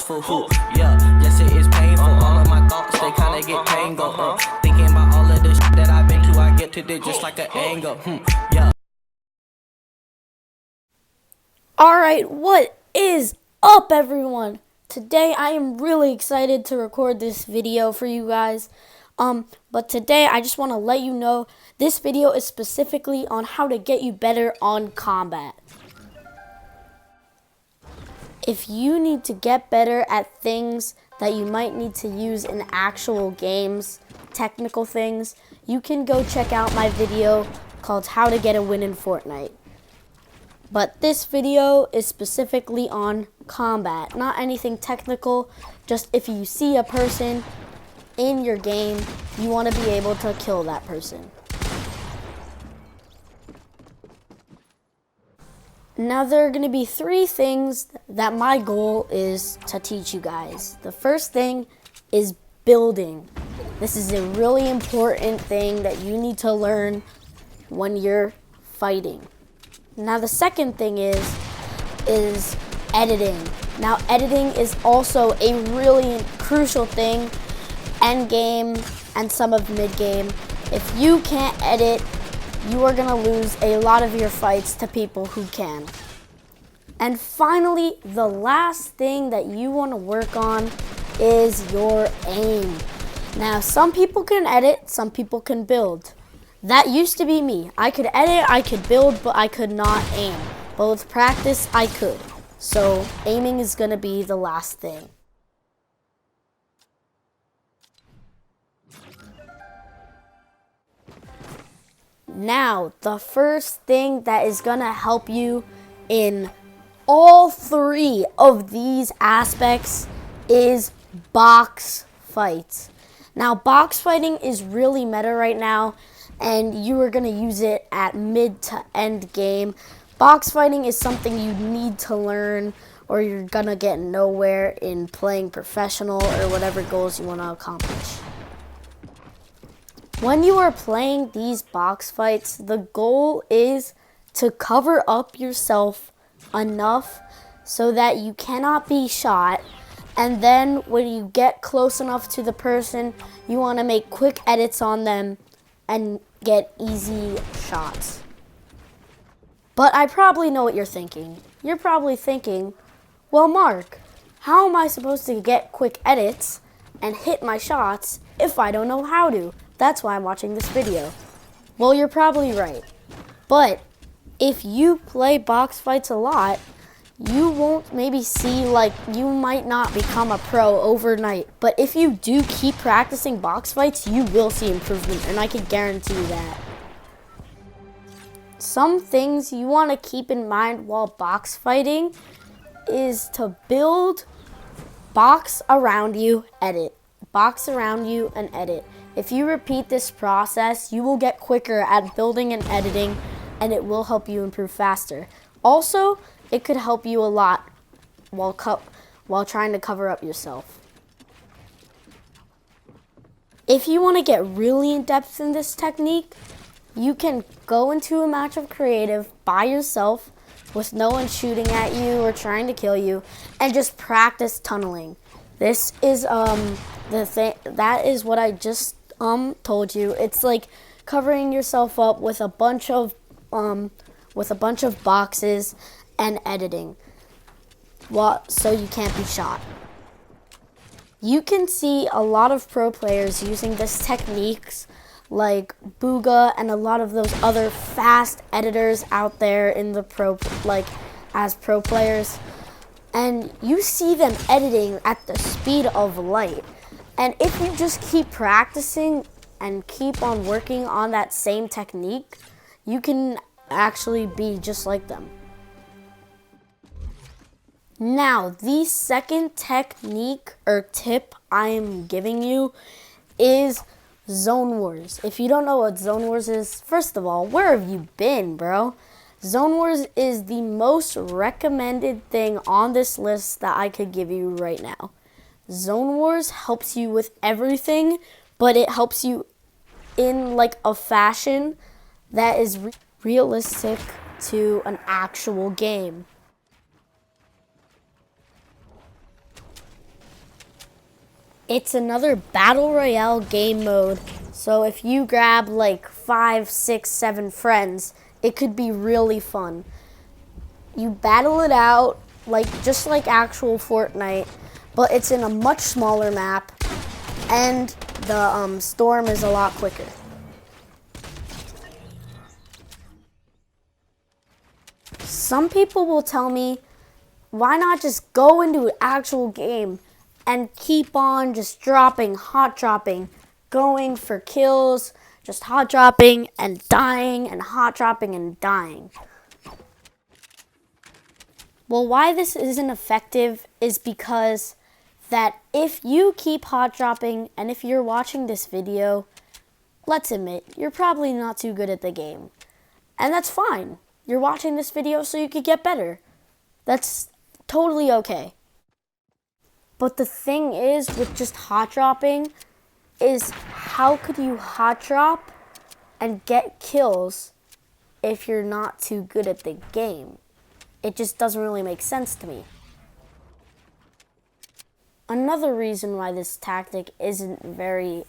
for who? Yeah, yes it is painful. All of my thoughts, they kinda get tangled. Thinking about all of the shit that I've been to, I get to this just like an angle. Yeah. Alright, what is up, everyone? Today I am really excited to record this video for you guys. But today I just want to let you know this video is specifically on how to get you better on combat. If you need to get better at things that you might need to use in actual games, technical things, you can go check out my video called How to Get a Win in Fortnite. But this video is specifically on combat, not anything technical, just if you see a person in your game, you want to be able to kill that person. Now there are going to be 3 things that my goal is to teach you guys. The first thing is building. This is a really important thing that you need to learn when you're fighting. Now the second thing is editing. Now editing is also a really crucial thing, end game and some of mid game. If you can't edit, you are gonna lose a lot of your fights to people who can. And finally, the last thing that you wanna work on is your aim. Now some people can edit, some people can build. That used to be me. I could edit, I could build, but I could not aim. But with practice, I could. So aiming is gonna be the last thing. Now, the first thing that is gonna help you in all 3 of these aspects is box fights. Now, box fighting is really meta right now, and you are going to use it at mid to end game. Box fighting is something you need to learn, or you're going to get nowhere in playing professional or whatever goals you want to accomplish. When you are playing these box fights, the goal is to cover up yourself enough so that you cannot be shot, and then when you get close enough to the person, you want to make quick edits on them and get easy shots. But I probably know what you're thinking. You're probably thinking, well, Mark, how am I supposed to get quick edits and hit my shots if I don't know how to? That's why I'm watching this video. Well, you're probably right. But if you play box fights a lot, you won't maybe see, you might not become a pro overnight. But if you do keep practicing box fights, you will see improvement, and I can guarantee you that. Some things you want to keep in mind while box fighting is to build, box around you, edit. Box around you and edit. If you repeat this process, you will get quicker at building and editing, and it will help you improve faster. Also, it could help you a lot while trying to cover up yourself. If you want to get really in depth in this technique, you can go into a match of creative by yourself with no one shooting at you or trying to kill you, and just practice tunneling. This is the thing. That is what I just told you. It's like covering yourself up with a bunch of boxes and editing, so you can't be shot. You can see a lot of pro players using this techniques, like Booga and a lot of those other fast editors out there in the as pro players, and you see them editing at the speed of light. And if you just keep practicing and keep on working on that same technique, you can actually be just like them. Now, the second technique or tip I am giving you is Zone Wars. If you don't know what Zone Wars is, first of all, where have you been, bro? Zone Wars is the most recommended thing on this list that I could give you right now. Zone Wars helps you with everything, but it helps you in a fashion that is realistic to an actual game. It's another battle royale game mode. So if you grab like 5, 6, 7 friends, it could be really fun. You battle it out just like actual Fortnite, but it's in a much smaller map, and the storm is a lot quicker. Some people will tell me, why not just go into an actual game and keep on just hot dropping, going for kills, just hot dropping and dying and hot dropping and dying. Well, why this isn't effective is because that if you keep hot dropping, and if you're watching this video, let's admit, you're probably not too good at the game. And that's fine. You're watching this video so you could get better. That's totally okay. But the thing is, with just hot dropping, is how could you hot drop and get kills if you're not too good at the game? It just doesn't really make sense to me. Another reason why this tactic isn't very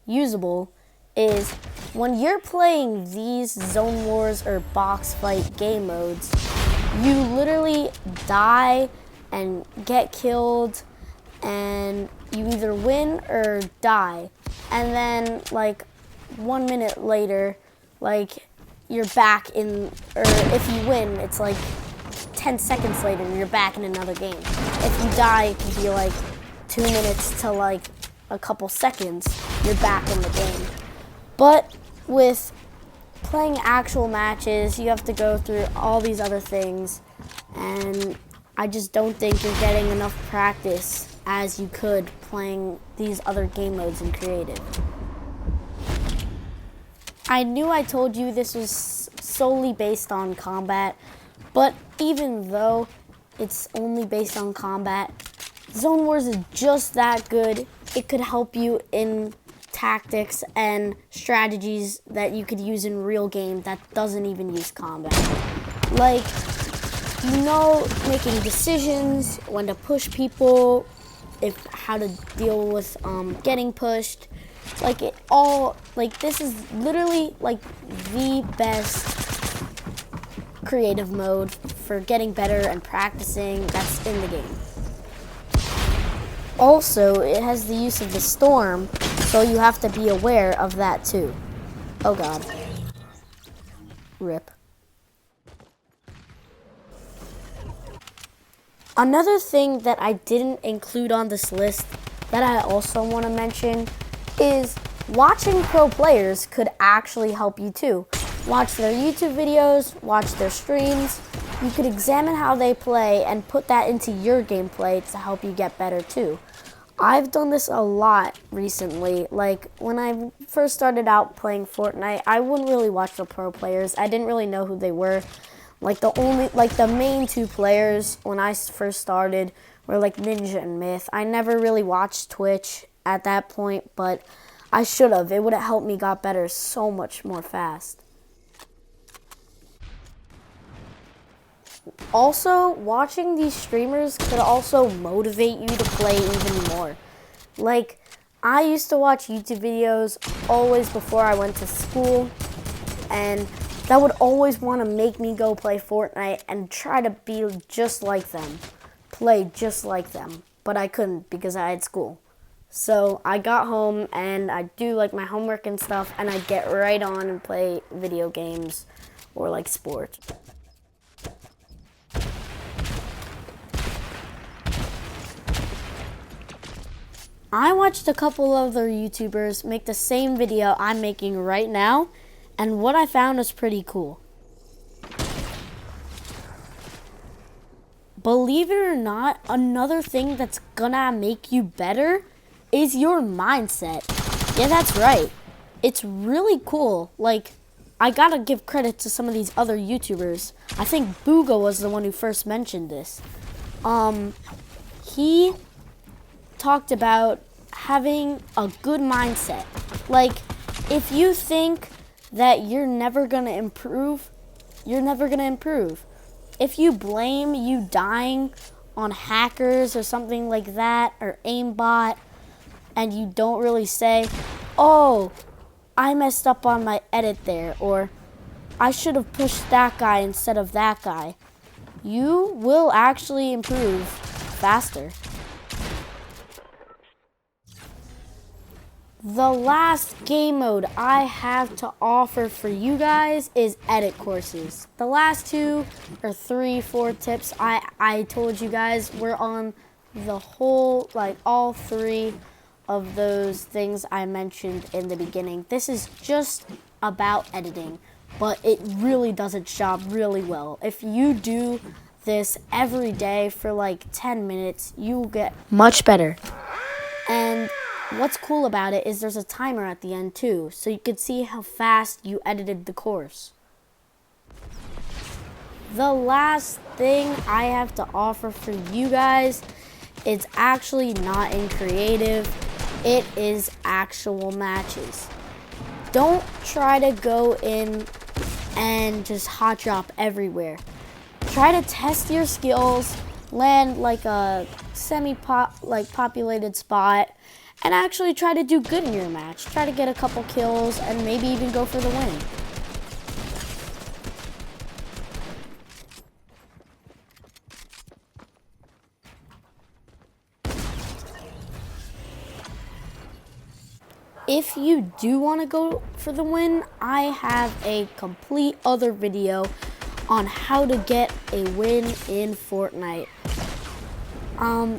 usable is when you're playing these zone wars or box fight game modes, you literally die and get killed, and you either win or die. And then 1 minute later, you're back in, or if you win, it's 10 seconds later and you're back in another game. If you die, it can be 2 minutes to a couple seconds, you're back in the game. But with playing actual matches, you have to go through all these other things, and I just don't think you're getting enough practice as you could playing these other game modes in creative. I knew I told you this was solely based on combat, but even though it's only based on combat, Zone Wars is just that good. It could help you in tactics and strategies that you could use in real game that doesn't even use combat. Making decisions, when to push people, how to deal with getting pushed. This is literally the best creative mode for getting better and practicing that's in the game. Also, it has the use of the storm, so you have to be aware of that too. Oh god. RIP. Another thing that I didn't include on this list that I also want to mention is watching pro players could actually help you too. Watch their YouTube videos, watch their streams. You could examine how they play and put that into your gameplay to help you get better too. I've done this a lot recently. When I first started out playing Fortnite, I wouldn't really watch the pro players. I didn't really know who they were. The main two players when I first started were Ninja and Myth. I never really watched Twitch at that point, but I should have. It would have helped me got better so much more fast. Also, watching these streamers could also motivate you to play even more. I used to watch YouTube videos always before I went to school, and that would always want to make me go play Fortnite and try to be just like them, play just like them, but I couldn't because I had school. So I got home and I do my homework and stuff, and I get right on and play video games or sports. I watched a couple other YouTubers make the same video I'm making right now, and what I found was pretty cool. Believe it or not, another thing that's gonna make you better is your mindset. Yeah, that's right. It's really cool. I gotta give credit to some of these other YouTubers. I think Booga was the one who first mentioned this. He talked about having a good mindset. If you think that you're never gonna improve, you're never gonna improve. If you blame you dying on hackers or something like that, or aimbot, and you don't really say, oh, I messed up on my edit there, or I should have pushed that guy instead of that guy, you will actually improve faster. The last game mode I have to offer for you guys is edit courses. The last 2 or 3, 4 tips I told you guys were on the whole, like all 3 of those things I mentioned in the beginning. This is just about editing, but it really does its job really well. If you do this every day for like 10 minutes, you will get much better. And what's cool about it is there's a timer at the end too, so you can see how fast you edited the course. The last thing I have to offer for you guys is actually not in creative, it is actual matches. Don't try to go in and just hot drop everywhere. Try to test your skills, land like a populated spot, and actually try to do good in your match. Try to get a couple kills and maybe even go for the win. If you do want to go for the win, I have a complete other video on how to get a win in Fortnite.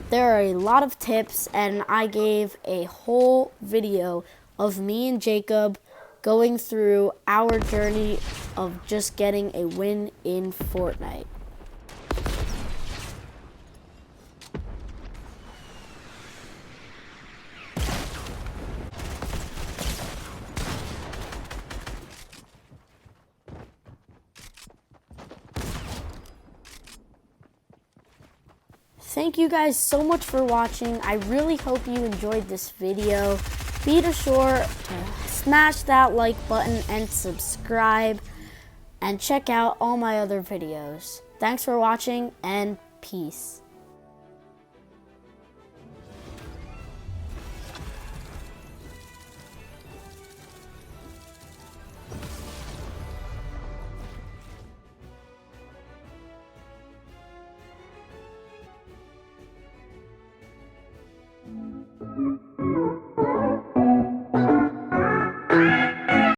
There are a lot of tips, and I gave a whole video of me and Jacob going through our journey of just getting a win in Fortnite. Thank you guys so much for watching. I really hope you enjoyed this video. Be sure to smash that like button and subscribe, and check out all my other videos. Thanks for watching, and peace.